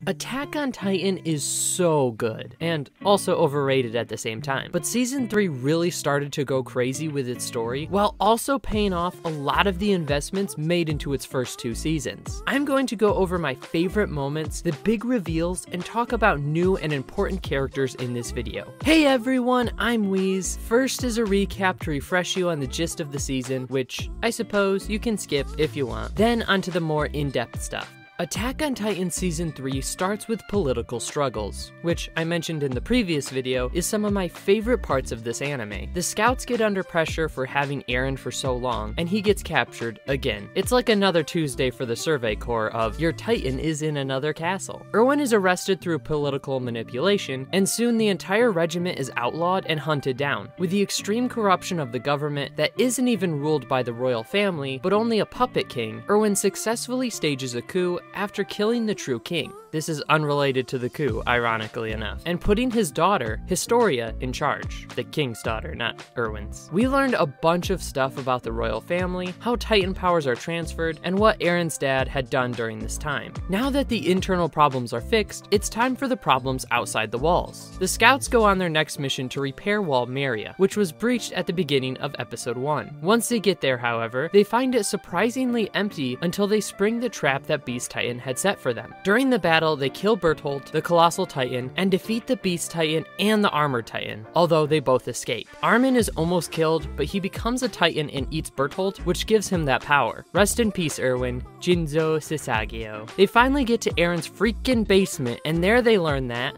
Attack on Titan is so good, and also overrated at the same time, but Season 3 really started to go crazy with its story, while also paying off a lot of the investments made into its first 2 seasons. I'm going to go over my favorite moments, the big reveals, and talk about new and important characters in this video. Hey everyone, I'm Wheeze. First is a recap to refresh you on the gist of the season, which I suppose you can skip if you want. Then onto the more in-depth stuff. Attack on Titan Season 3 starts with political struggles, which I mentioned in the previous video is some of my favorite parts of this anime. The scouts get under pressure for having Eren for so long, and he gets captured again. It's like another Tuesday for the Survey Corps of, your Titan is in another castle. Erwin is arrested through political manipulation, and soon the entire regiment is outlawed and hunted down. With the extreme corruption of the government that isn't even ruled by the royal family, but only a puppet king, Erwin successfully stages a coup after killing the true king. This is unrelated to the coup, ironically enough, and putting his daughter, Historia, in charge. The king's daughter, not Erwin's. We learned a bunch of stuff about the royal family, how Titan powers are transferred, and what Eren's dad had done during this time. Now that the internal problems are fixed, it's time for the problems outside the walls. The scouts go on their next mission to repair Wall Maria, which was breached at the beginning of episode 1. Once they get there, however, they find it surprisingly empty until they spring the trap that Beast Titan had set for them. During the battle, they kill Bertolt, the Colossal Titan, and defeat the Beast Titan and the Armored Titan, although they both escape. Armin is almost killed, but he becomes a Titan and eats Bertolt, which gives him that power. Rest in peace, Erwin. Jinzo Sasageo. They finally get to Eren's freaking basement, and there they learn that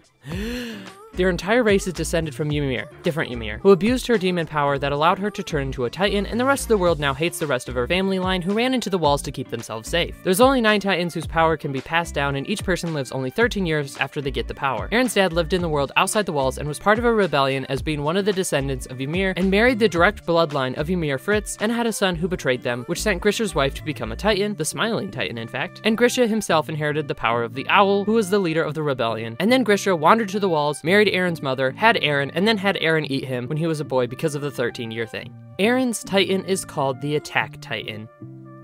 their entire race is descended from Ymir, different Ymir, who abused her demon power that allowed her to turn into a Titan, and the rest of the world now hates the rest of her family line who ran into the walls to keep themselves safe. There's only 9 Titans whose power can be passed down, and each person lives only 13 years after they get the power. Eren's dad lived in the world outside the walls and was part of a rebellion as being one of the descendants of Ymir, and married the direct bloodline of Ymir Fritz, and had a son who betrayed them, which sent Grisha's wife to become a Titan, the Smiling Titan in fact, and Grisha himself inherited the power of the Owl, who was the leader of the rebellion. And then Grisha wandered to the walls, married Eren's mother, had Eren, and then had Eren eat him when he was a boy because of the 13-year thing. Eren's Titan is called the Attack Titan.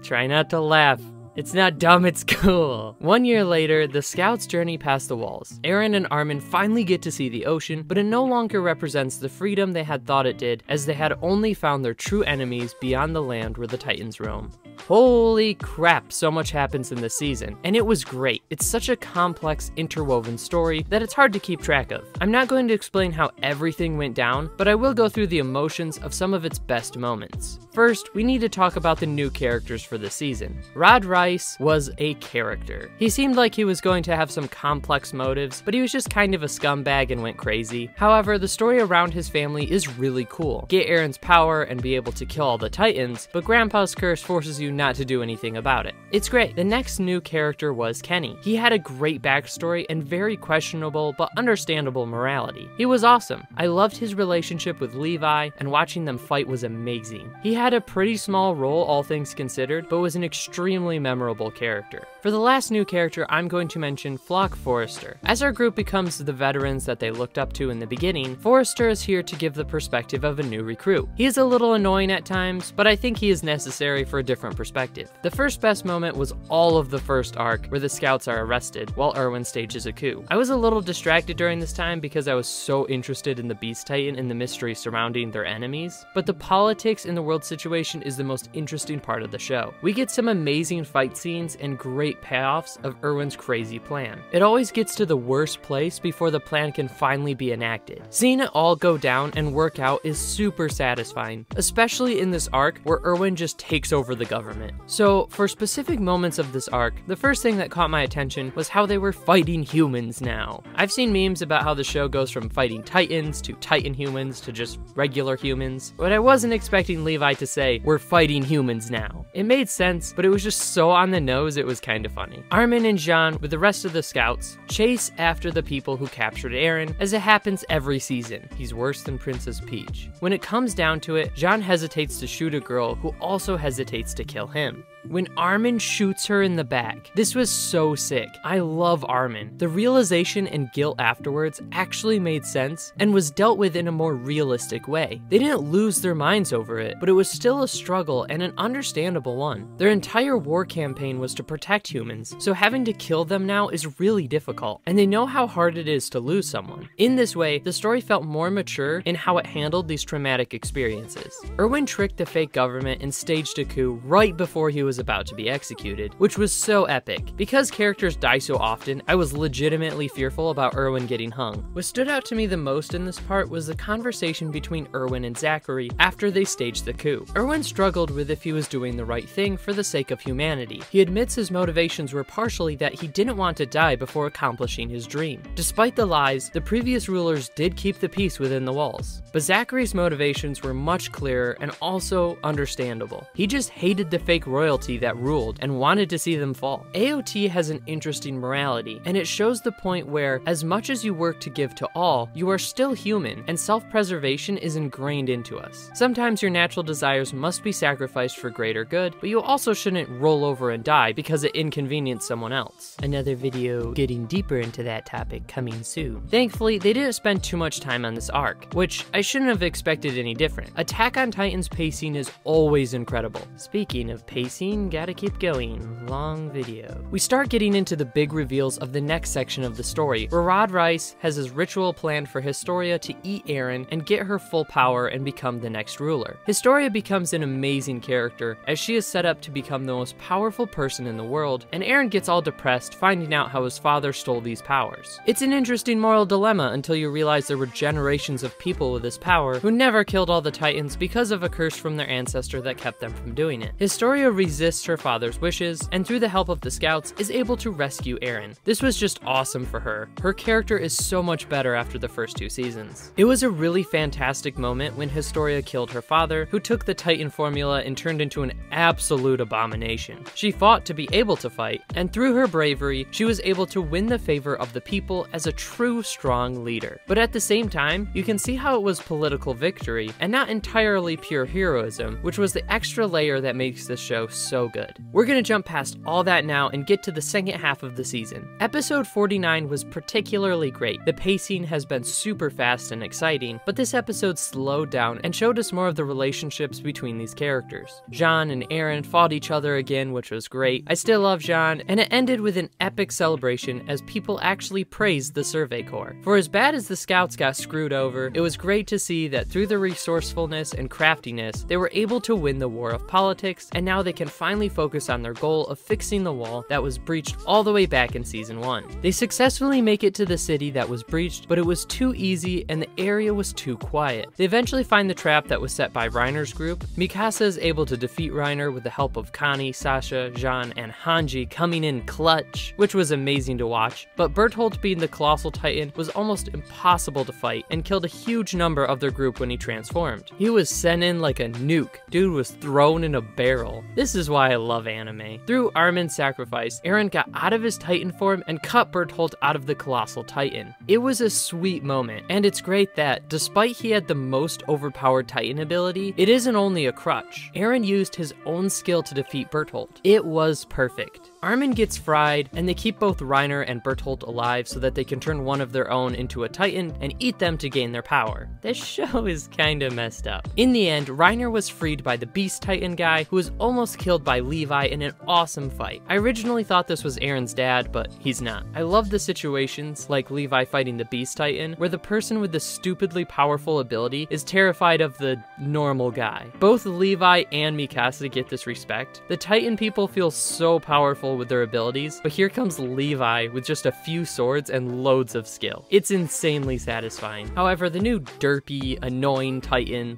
Try not to laugh. It's not dumb, it's cool. 1 year later, the scouts journey past the walls. Eren and Armin finally get to see the ocean, but it no longer represents the freedom they had thought it did, as they had only found their true enemies beyond the land where the Titans roam. Holy crap, so much happens in this season, and it was great. It's such a complex, interwoven story that it's hard to keep track of. I'm not going to explain how everything went down, but I will go through the emotions of some of its best moments. First, we need to talk about the new characters for this season. Rod Rice was a character. He seemed like he was going to have some complex motives, but he was just kind of a scumbag and went crazy. However, the story around his family is really cool. Get Eren's power and be able to kill all the Titans, but Grandpa's curse forces you not to do anything about it. It's great. The next new character was Kenny. He had a great backstory and very questionable but understandable morality. He was awesome. I loved his relationship with Levi, and watching them fight was amazing. He had a pretty small role, all things considered, but was an extremely memorable character. For the last new character, I'm going to mention Flock Forrester. As our group becomes the veterans that they looked up to in the beginning, Forrester is here to give the perspective of a new recruit. He is a little annoying at times, but I think he is necessary for a different perspective. The first best moment was all of the first arc, where the scouts are arrested while Erwin stages a coup. I was a little distracted during this time because I was so interested in the Beast Titan and the mystery surrounding their enemies, but the politics in the world situation is the most interesting part of the show. We get some amazing fight scenes and great payoffs of Erwin's crazy plan. It always gets to the worst place before the plan can finally be enacted. Seeing it all go down and work out is super satisfying, especially in this arc where Erwin just takes over the government. So for specific moments of this arc, the first thing that caught my attention was how they were fighting humans now. I've seen memes about how the show goes from fighting Titans to Titan humans to just regular humans, but I wasn't expecting Levi to say, "We're fighting humans now." It made sense, but it was just so on the nose it was kind of funny. Armin and Jean, with the rest of the scouts, chase after the people who captured Eren, as it happens every season. He's worse than Princess Peach. When it comes down to it, Jean hesitates to shoot a girl who also hesitates to kill him. when Armin shoots her in the back. This was so sick. I love Armin. The realization and guilt afterwards actually made sense and was dealt with in a more realistic way. They didn't lose their minds over it, but it was still a struggle and an understandable one. Their entire war campaign was to protect humans, so having to kill them now is really difficult, and they know how hard it is to lose someone. In this way, the story felt more mature in how it handled these traumatic experiences. Erwin tricked the fake government and staged a coup right before he was about to be executed, which was so epic. Because characters die so often, I was legitimately fearful about Erwin getting hung. What stood out to me the most in this part was the conversation between Erwin and Zachary after they staged the coup. Erwin struggled with if he was doing the right thing for the sake of humanity. He admits his motivations were partially that he didn't want to die before accomplishing his dream. Despite the lies, the previous rulers did keep the peace within the walls. But Zachary's motivations were much clearer and also understandable. He just hated the fake royalty that ruled and wanted to see them fall. AOT has an interesting morality, and it shows the point where, as much as you work to give to all, you are still human, and self-preservation is ingrained into us. Sometimes your natural desires must be sacrificed for greater good, but you also shouldn't roll over and die because it inconvenienced someone else. Another video getting deeper into that topic coming soon. Thankfully, they didn't spend too much time on this arc, which I shouldn't have expected any different. Attack on Titan's pacing is always incredible. Speaking of pacing, gotta keep going. Long video. We start getting into the big reveals of the next section of the story, where Rod Reiss has his ritual planned for Historia to eat Eren and get her full power and become the next ruler. Historia becomes an amazing character, as she is set up to become the most powerful person in the world, and Eren gets all depressed finding out how his father stole these powers. It's an interesting moral dilemma until you realize there were generations of people with this power who never killed all the Titans because of a curse from their ancestor that kept them from doing it. Historia resists her father's wishes, and through the help of the scouts, is able to rescue Eren. This was just awesome for her. Her character is so much better after the first 2 seasons. It was a really fantastic moment when Historia killed her father, who took the Titan formula and turned into an absolute abomination. She fought to be able to fight, and through her bravery, she was able to win the favor of the people as a true strong leader. But at the same time, you can see how it was political victory, and not entirely pure heroism, which was the extra layer that makes this show so good. We're gonna jump past all that now and get to the second half of the season. Episode 49 was particularly great. The pacing has been super fast and exciting, but this episode slowed down and showed us more of the relationships between these characters. Jean and Eren fought each other again, which was great. I still love Jean, and it ended with an epic celebration as people actually praised the Survey Corps. For as bad as the scouts got screwed over, it was great to see that through the resourcefulness and craftiness, they were able to win the war of politics, and now they can finally focus on their goal of fixing the wall that was breached all the way back in season 1. They successfully make it to the city that was breached, but it was too easy and the area was too quiet. They eventually find the trap that was set by Reiner's group. Mikasa is able to defeat Reiner with the help of Connie, Sasha, Jean, and Hanji coming in clutch, which was amazing to watch. But Bertolt being the Colossal Titan was almost impossible to fight and killed a huge number of their group when he transformed. He was sent in like a nuke. Dude was thrown in a barrel. This is why I love anime. Through Erens Sacrifice, Eren got out of his Titan form and cut Bertolt out of the Colossal Titan. It was a sweet moment, and it's great that, despite he had the most overpowered Titan ability, it isn't only a crutch. Eren used his own skill to defeat Bertolt. It was perfect. Armin gets fried, and they keep both Reiner and Bertolt alive so that they can turn one of their own into a Titan and eat them to gain their power. This show is kinda messed up. In the end, Reiner was freed by the Beast Titan guy, who was almost killed by Levi in an awesome fight. I originally thought this was Eren's dad, but he's not. I love the situations, like Levi fighting the Beast Titan, where the person with the stupidly powerful ability is terrified of the normal guy. Both Levi and Mikasa get this respect. The Titan people feel so powerful with their abilities, but here comes Levi with just a few swords and loads of skill. It's insanely satisfying. However, the new derpy, annoying Titan,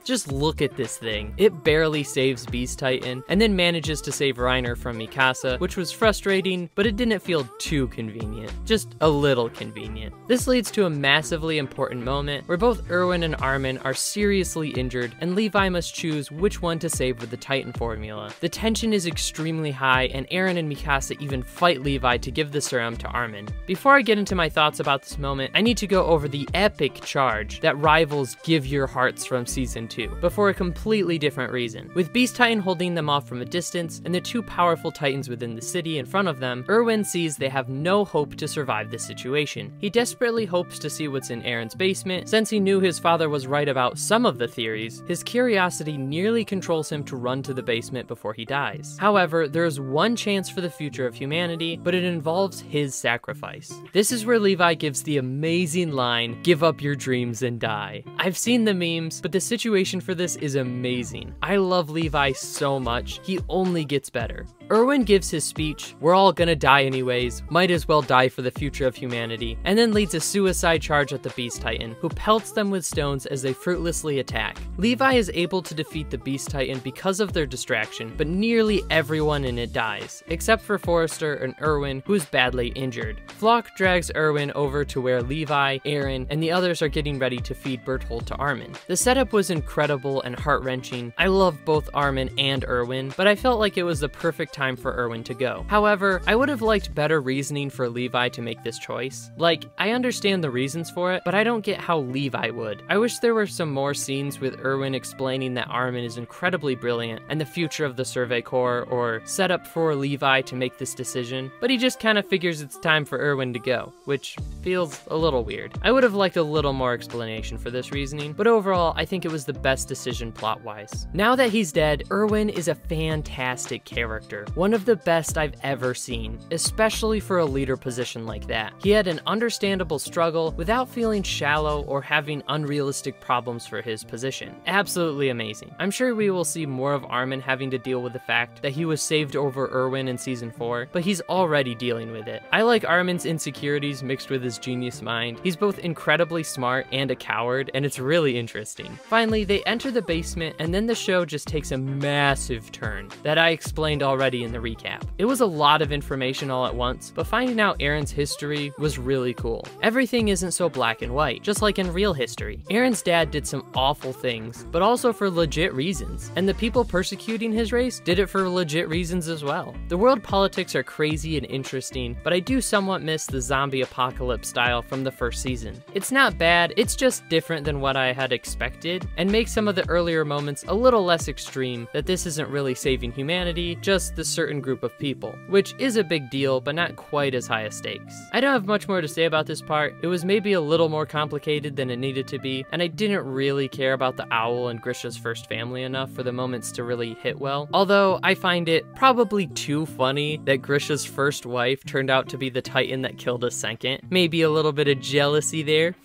just look at this thing. It barely saves Beast Titan, and then manages to save Reiner from Mikasa, which was frustrating, but it didn't feel too convenient. Just a little convenient. This leads to a massively important moment where both Erwin and Armin are seriously injured, and Levi must choose which one to save with the Titan formula. The tension is extremely high, and Eren Eren and Mikasa even fight Levi to give the serum to Armin. Before I get into my thoughts about this moment, I need to go over the epic charge that rivals Give Your Hearts from Season 2, but for a completely different reason. With Beast Titan holding them off from a distance, and the two powerful titans within the city in front of them, Erwin sees they have no hope to survive this situation. He desperately hopes to see what's in Eren's basement. Since he knew his father was right about some of the theories, his curiosity nearly controls him to run to the basement before he dies. However, there is one chance for the future of humanity, but it involves his sacrifice. This is where Levi gives the amazing line, "Give up your dreams and die." I've seen the memes, but the situation for this is amazing. I love Levi so much, he only gets better. Erwin gives his speech, "We're all gonna die anyways, might as well die for the future of humanity," and then leads a suicide charge at the Beast Titan, who pelts them with stones as they fruitlessly attack. Levi is able to defeat the Beast Titan because of their distraction, but nearly everyone in it dies, except for Forrester and Erwin, who is badly injured. Flock drags Erwin over to where Levi, Eren, and the others are getting ready to feed Berthold to Armin. The setup was incredible and heart-wrenching. I love both Armin and Erwin, but I felt like it was the perfect time for Erwin to go. However, I would have liked better reasoning for Levi to make this choice. Like, I understand the reasons for it, but I don't get how Levi would. I wish there were some more scenes with Erwin explaining that Armin is incredibly brilliant and the future of the Survey Corps, or set up for Levi to make this decision, but he just kind of figures it's time for Erwin to go, which feels a little weird. I would have liked a little more explanation for this reasoning, but overall, I think it was the best decision plot-wise. Now that he's dead, Erwin is a fantastic character. One of the best I've ever seen, especially for a leader position like that. He had an understandable struggle without feeling shallow or having unrealistic problems for his position. Absolutely amazing. I'm sure we will see more of Armin having to deal with the fact that he was saved over Erwin in Season 4, but he's already dealing with it. I like Armin's insecurities mixed with his genius mind. He's both incredibly smart and a coward, and it's really interesting. Finally, they enter the basement, and then the show just takes a massive turn that I explained already in the recap. It was a lot of information all at once, but finding out Eren's history was really cool. Everything isn't so black and white, just like in real history. Eren's dad did some awful things, but also for legit reasons, and the people persecuting his race did it for legit reasons as well. The world politics are crazy and interesting, but I do somewhat miss the zombie apocalypse style from the first season. It's not bad, it's just different than what I had expected, and makes some of the earlier moments a little less extreme, that this isn't really saving humanity, just the certain group of people, which is a big deal, but not quite as high a stakes. I don't have much more to say about this part. It was maybe a little more complicated than it needed to be, and I didn't really care about the owl and Grisha's first family enough for the moments to really hit well. Although I find it probably too funny that Grisha's first wife turned out to be the Titan that killed his second. Maybe a little bit of jealousy there.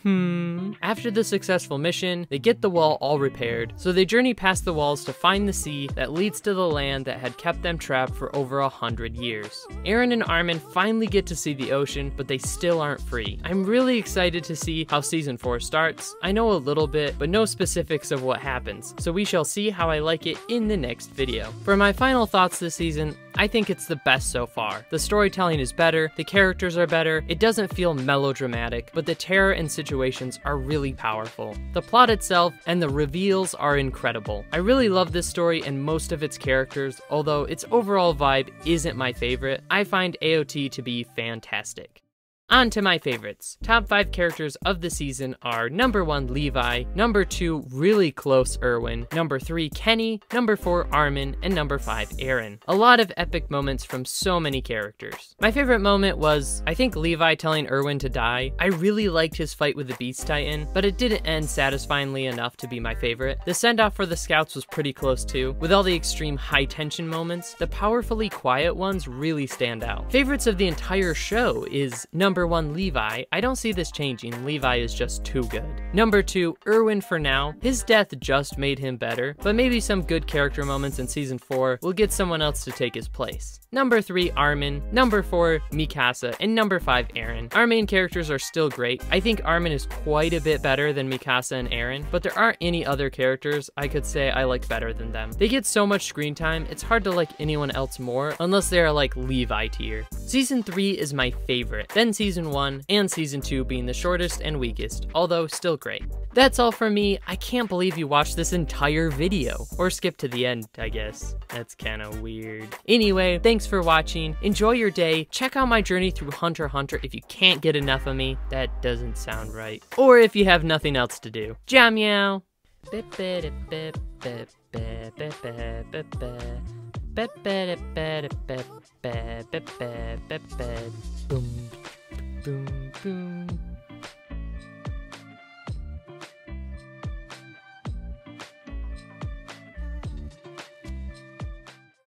After the successful mission, they get the wall all repaired, so they journey past the walls to find the sea that leads to the land that had kept them trapped for over 100 years. Eren and Armin finally get to see the ocean, but they still aren't free. I'm really excited to see how Season 4 starts. I know a little bit, but no specifics of what happens, so we shall see how I like it in the next video. For my final thoughts this season, I think it's the best so far. The storytelling is better, the characters are better, it doesn't feel melodramatic, but the terror and situations are really powerful. The plot itself and the reveals are incredible. I really love this story and most of its characters, although its overall vibe isn't my favorite. I find AOT to be fantastic. On to my favorites. Top 5 characters of the season are number 1, Levi, number 2, really close Erwin, number 3, Kenny, number 4, Armin, and number 5, Eren. A lot of epic moments from so many characters. My favorite moment was, I think, Levi telling Erwin to die. I really liked his fight with the Beast Titan, but it didn't end satisfyingly enough to be my favorite. The send-off for the scouts was pretty close too. With all the extreme high-tension moments, the powerfully quiet ones really stand out. Favorites of the entire show is number 1, Levi. I don't see this changing. Levi is just too good. Number 2, Erwin for now. His death just made him better, but maybe some good character moments in Season 4 will get someone else to take his place. Number 3, Armin. Number 4, Mikasa. And number 5, Eren. Our main characters are still great. I think Armin is quite a bit better than Mikasa and Eren, but there aren't any other characters I could say I like better than them. They get so much screen time, it's hard to like anyone else more, unless they're like Levi tier. Season 3 is my favorite, then Season 1 and Season 2 being the shortest and weakest, although still great. That's all from me. I can't believe you watched this entire video. Or skip to the end, I guess. That's kind of weird. Anyway, thanks for watching. Enjoy your day. Check out my journey through Hunter x Hunter if you can't get enough of me. That doesn't sound right. Or if you have nothing else to do. Jam meow. Boom, boom, boom.